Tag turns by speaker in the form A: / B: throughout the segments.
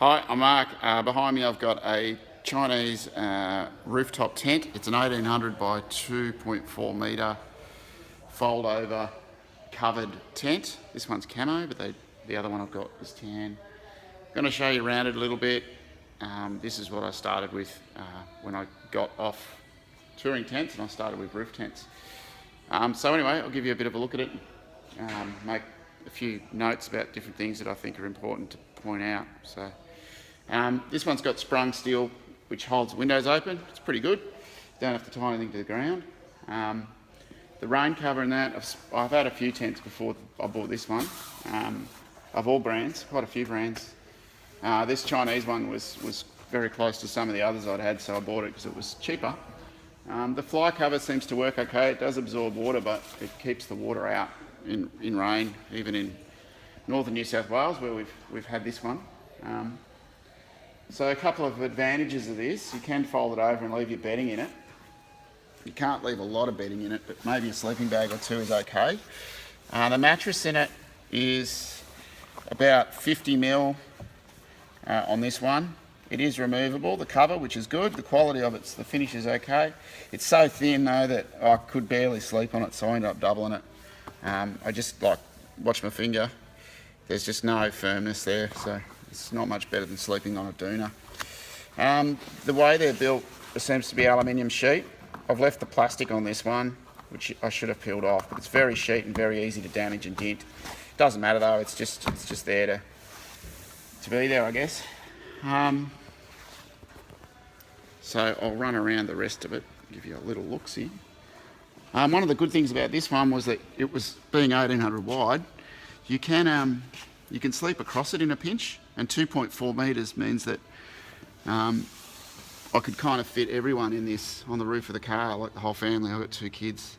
A: Hi, I'm Mark. Behind me I've got a Chinese rooftop tent. It's an 1800 by 2.4 metre fold over covered tent. This one's camo, but the other one I've got is tan. I'm going to show you around it a little bit. This is what I started with when I got off touring tents, and I started with roof tents. So anyway, I'll give you a bit of a look at it, make a few notes about different things that I think are important to point out. So this one's got sprung steel which holds the windows open. It's pretty good. Don't have to tie anything to the ground. The rain cover in that, I've had a few tents before I bought this one, of all brands, quite a few brands. This Chinese one was very close to some of the others I'd had, so I bought it because it was cheaper. The fly cover seems to work okay. It does absorb water, but it keeps the water out in rain, even in northern New South Wales where we've had this one. So a couple of advantages of this: you can fold it over and leave your bedding in it. You can't leave a lot of bedding in it, but maybe a sleeping bag or two is okay. The mattress in it is about 50 mil on this one. It is removable, the cover, which is good. The quality of the finish is okay. It's so thin though that I could barely sleep on it, so I ended up doubling it. I just watch my finger. There's just no firmness there, so it's not much better than sleeping on a doona. The way they're built, it seems to be aluminium sheet. I've left the plastic on this one, which I should have peeled off, but it's very sheet and very easy to damage and dent. Doesn't matter though, it's just there to be there, I guess. So I'll run around the rest of it, give you a little look-see. One of the good things about this one was that it was being 1800 wide. You can sleep across it in a pinch, and 2.4 metres means that I could kind of fit everyone in this on the roof of the car, like the whole family. I've got 2 kids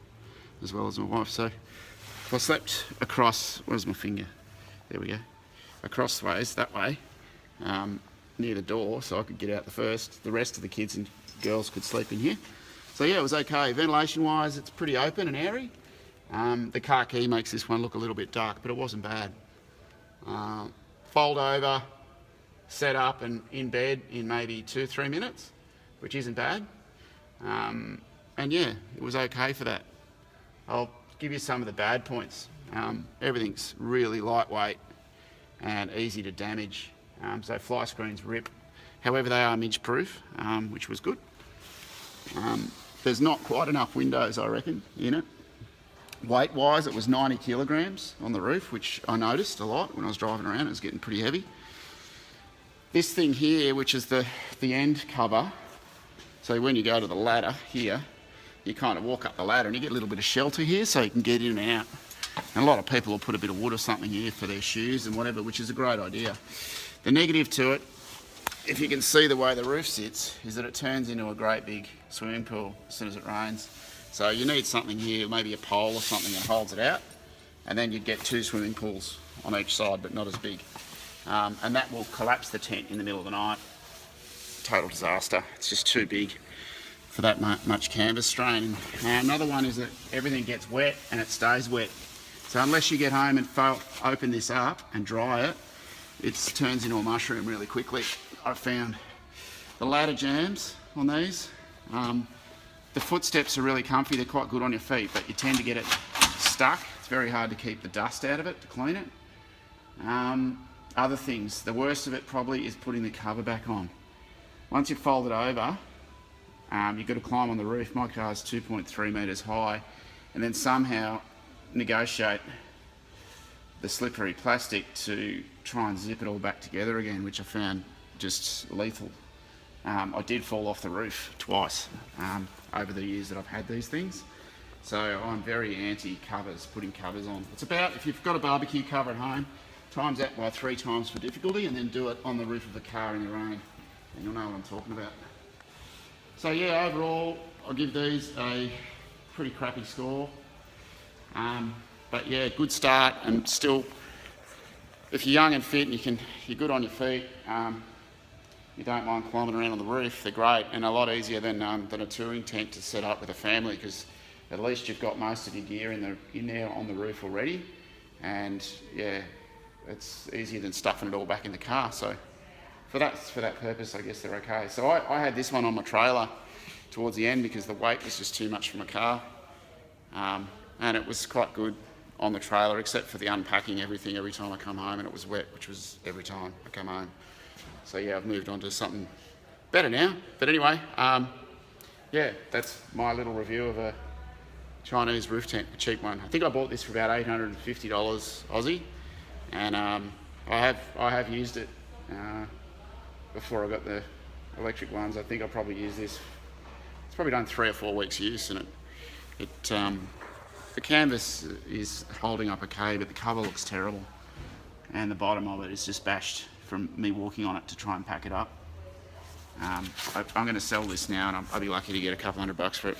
A: as well as my wife. So if I slept across, where's my finger? There we go. Acrossways, that way, near the door, so I could get out the first. The rest of the kids and girls could sleep in here. So yeah, it was okay. Ventilation wise, it's pretty open and airy. The car key makes this one look a little bit dark, but it wasn't bad. Fold over, set up and in bed in maybe 2-3 minutes, which isn't bad. And yeah, it was okay for that. I'll give you some of the bad points. Everything's really lightweight and easy to damage. So fly screens rip. However, they are midge proof, which was good. There's not quite enough windows, I reckon, in it. Weight wise, it was 90 kilograms on the roof, which I noticed a lot when I was driving around. It was getting pretty heavy. This thing here, which is the end cover, so when you go to the ladder here, you kind of walk up the ladder and you get a little bit of shelter here so you can get in and out. And a lot of people will put a bit of wood or something here for their shoes and whatever, which is a great idea. The negative to it, if you can see the way the roof sits, is that it turns into a great big swimming pool as soon as it rains. So you need something here, maybe a pole or something that holds it out, and then you'd get 2 swimming pools on each side, but not as big. And that will collapse the tent in the middle of the night. Total disaster. It's just too big for that much canvas strain. Another one is that everything gets wet and it stays wet. So unless you get home and open this up and dry it, it turns into a mushroom really quickly. I found the ladder jams on these. The footsteps are really comfy. They're quite good on your feet, but you tend to get it stuck. It's very hard to keep the dust out of it, to clean it. Other things, the worst of it probably is putting the cover back on. Once you fold it over, you've got to climb on the roof. My car's 2.3 metres high, and then somehow negotiate the slippery plastic to try and zip it all back together again, which I found just lethal. I did fall off the roof twice over the years that I've had these things. So I'm very anti-covers, putting covers on. It's about, if you've got a barbecue cover at home, times that by 3 times for difficulty, and then do it on the roof of the car in the rain, and you'll know what I'm talking about. So yeah, overall, I'll give these a pretty crappy score. But yeah, good start, and still, if you're young and fit and you're good on your feet, you don't mind climbing around on the roof, they're great, and a lot easier than a touring tent to set up with a family, because at least you've got most of your gear in there on the roof already, and yeah, it's easier than stuffing it all back in the car. So for that purpose, I guess they're okay. So I had this one on my trailer towards the end because the weight was just too much for my car, and it was quite good on the trailer, except for the unpacking everything every time I come home, and it was wet, which was every time I come home. So yeah, I've moved on to something better now. But anyway, yeah, that's my little review of a Chinese roof tent, a cheap one. I think I bought this for about $850 Aussie, and I have used it before I got the electric ones. I think I probably used this. It's probably done 3 or 4 weeks use, and the canvas is holding up okay, but the cover looks terrible, and the bottom of it is just bashed from me walking on it to try and pack it up. I'm going to sell this now, and I'll be lucky to get a couple $100 for it.